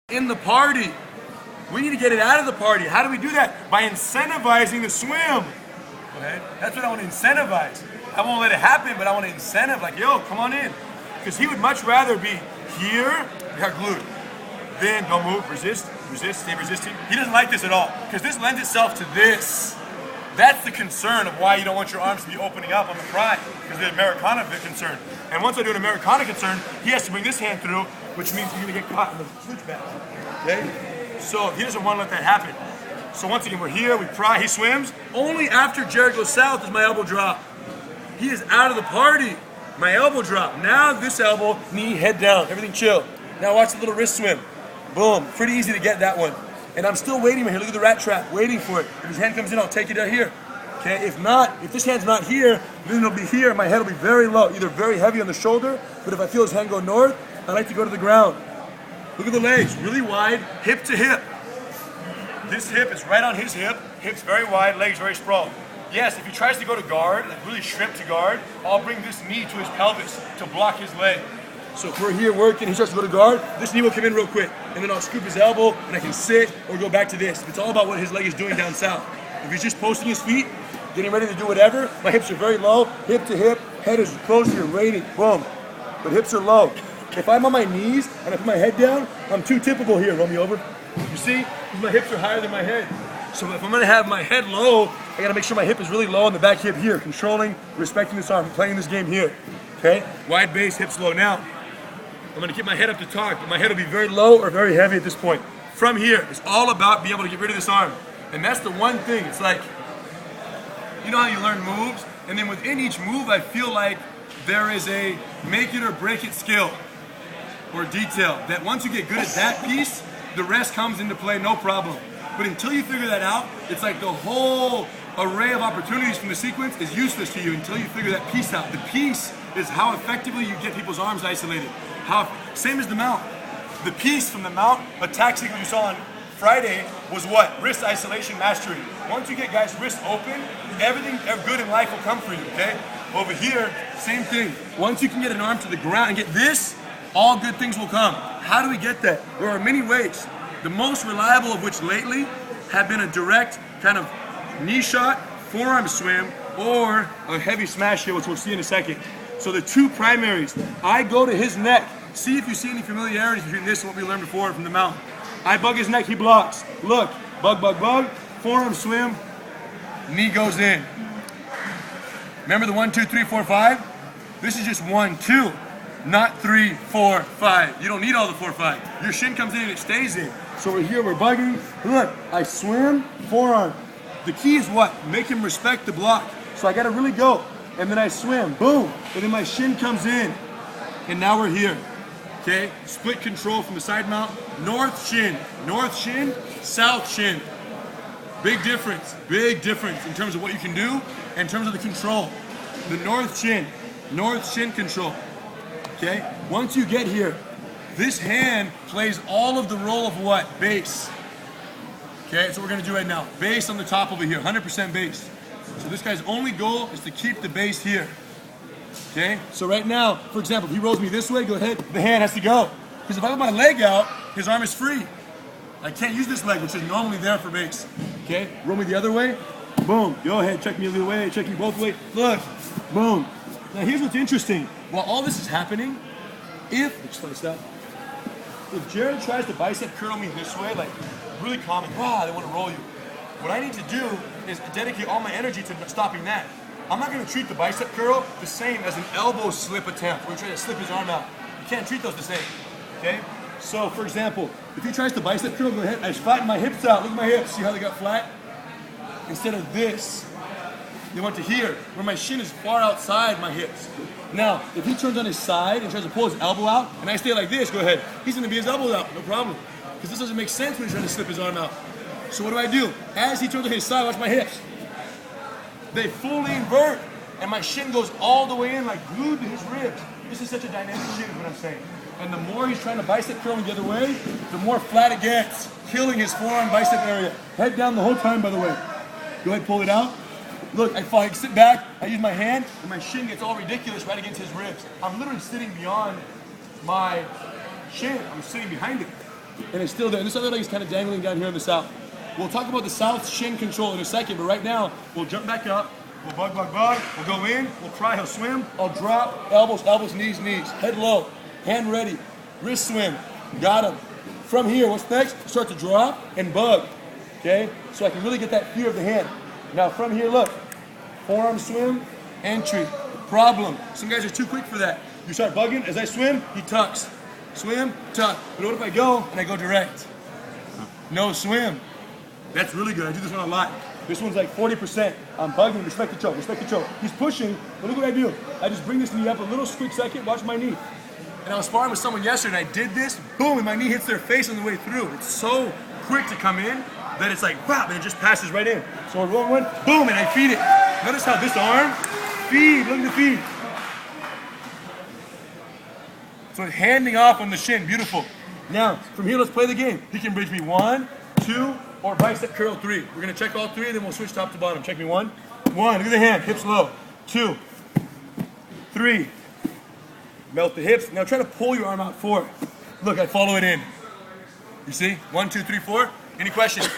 in the party. We need to get it out of the party. How do we do that? By incentivizing the swim. Okay? That's what I want to incentivize. I won't let it happen, but I want to incentive, like, yo, come on in. Because he would much rather be here, we got glued. Then don't move, resist, stay resisting. He doesn't like this at all, because this lends itself to this. That's the concern of why you don't want your arms to be opening up on the pry, because the Americana concern. And once I do an Americana concern, he has to bring this hand through, which means you're gonna get caught in the switchback, okay? So he doesn't want to let that happen. So once again, we're here, we pry, he swims. Only after Jared goes south does my elbow drop. He is out of the party. My elbow drop. Now this elbow, knee, head down, everything chill. Now watch the little wrist swim. Boom, pretty easy to get that one. And I'm still waiting right here, look at the rat trap, waiting for it. If his hand comes in, I'll take it out here. Okay, if not, if this hand's not here, then it'll be here, my head will be very low, either very heavy on the shoulder, but if I feel his hand go north, I like to go to the ground. Look at the legs, really wide, hip to hip. This hip is right on his hip, hips very wide, legs very sprawled. Yes, if he tries to go to guard, like really shrimp to guard, I'll bring this knee to his pelvis to block his leg. So if we're here working, he starts to go to guard, this knee will come in real quick, and then I'll scoop his elbow, and I can sit or go back to this. It's all about what his leg is doing down south. If he's just posting his feet, getting ready to do whatever, my hips are very low, hip to hip, head is close here, waiting, boom. But hips are low. If I'm on my knees and I put my head down, I'm too typical here. Roll me over. You see, my hips are higher than my head. So if I'm gonna have my head low, I gotta make sure my hip is really low on the back hip here, controlling, respecting this arm, playing this game here. Okay? Wide base, hips low. Now, I'm gonna keep my head up to talk, but my head will be very low or very heavy at this point. From here, it's all about being able to get rid of this arm. And that's the one thing, it's like, you know how you learn moves? And then within each move, I feel like there is a make it or break it skill or detail. That once you get good at that piece, the rest comes into play, no problem. But until you figure that out, it's like the whole array of opportunities from the sequence is useless to you until you figure that piece out. The piece is how effectively you get people's arms isolated. Same as the mount. The piece from the mount attack sequence you saw on Friday was what? Wrist isolation mastery. Once you get guys' wrists open, everything good in life will come for you, okay? Over here, same thing. Once you can get an arm to the ground and get this, all good things will come. How do we get that? There are many ways. The most reliable of which lately have been a direct kind of knee shot, forearm swim, or a heavy smash here, which we'll see in a second. So the two primaries, I go to his neck. See if you see any familiarities between this and what we learned before from the mount. I bug his neck, he blocks. Look, bug, bug, bug, forearm swim, knee goes in. Remember the 1, 2, 3, 4, 5? This is just 1, 2, not 3, 4, 5. You don't need all the 4, 5. Your shin comes in and it stays in. So we're here, we're bugging. Look, I swim, forearm. The key is what? Make him respect the block. So I gotta really go. And then I swim, boom. And then my shin comes in. And now we're here. Okay, split control from the side mount. North shin, south shin. Big difference in terms of what you can do, and in terms of the control. The north shin control. Okay, once you get here, this hand plays all of the role of what? Base. Okay, that's what we're gonna do right now. Base on the top over here, 100% base. So this guy's only goal is to keep the base here. Okay, so right now, for example, if he rolls me this way, go ahead, the hand has to go. Because if I put my leg out, his arm is free. I can't use this leg, which is normally there for base. Okay, roll me the other way, boom, go ahead, check me the other way, check me both ways, look, boom. Now here's what's interesting. While all this is happening, if Jared tries to bicep curl me this way, like really calming, wow, they want to roll you. What I need to do is dedicate all my energy to stopping that. I'm not going to treat the bicep curl the same as an elbow slip attempt where you try to slip his arm out. You can't treat those the same, okay? So, for example, if he tries to bicep curl, go ahead. I just flatten my hips out. Look at my hips. See how they got flat? Instead of this, they went to here, where my shin is far outside my hips. Now, if he turns on his side and tries to pull his elbow out, and I stay like this, go ahead. He's going to be his elbow out, no problem. Because this doesn't make sense when he's trying to slip his arm out. So what do? As he turns on his side, watch my hips. They fully invert, and my shin goes all the way in, like glued to his ribs. This is such a dynamic shin, is what I'm saying. And the more he's trying to bicep curl the other way, the more flat it gets, killing his forearm bicep area. Head down the whole time, by the way. Go ahead, pull it out. Look, I sit back, I use my hand, and my shin gets all ridiculous right against his ribs. I'm literally sitting beyond my shin. I'm sitting behind it. and it's still there. And this other leg is kind of dangling down here in the south. We'll talk about the south shin control in a second, but right now, we'll jump back up, we'll bug, we'll go in, we'll try, he'll swim, I'll drop, elbows, elbows, knees, knees, head low, hand ready, wrist swim, got him. From here, what's next? Start to drop and bug, okay? So I can really get that fear of the hand. Now from here, look, forearm swim, entry, problem. Some guys are too quick for that. You start bugging, as I swim, he tucks. Swim, tuck. But what if I go and I go direct? No swim. That's really good. I do this one a lot. This one's like 40%. I'm bugging, respect the choke, respect the choke. He's pushing, but look what I do. I just bring this knee up a little quick second, watch my knee. And I was sparring with someone yesterday and I did this, boom, and my knee hits their face on the way through. It's so quick to come in that it's like, wow, and it just passes right in. So we're rolling one, boom, and I feed it. Notice how this arm, feed, look at the feed. So it's handing off on the shin, beautiful. Now, from here, let's play the game. He can bridge me 1, 2, or bicep curl 3. We're gonna check all 3, and then we'll switch top to bottom. Check me 1, look at the hand, hips low. 2, 3. Melt the hips. Now try to pull your arm out 4. Look, I follow it in. You see? 1, 2, 3, 4. Any questions?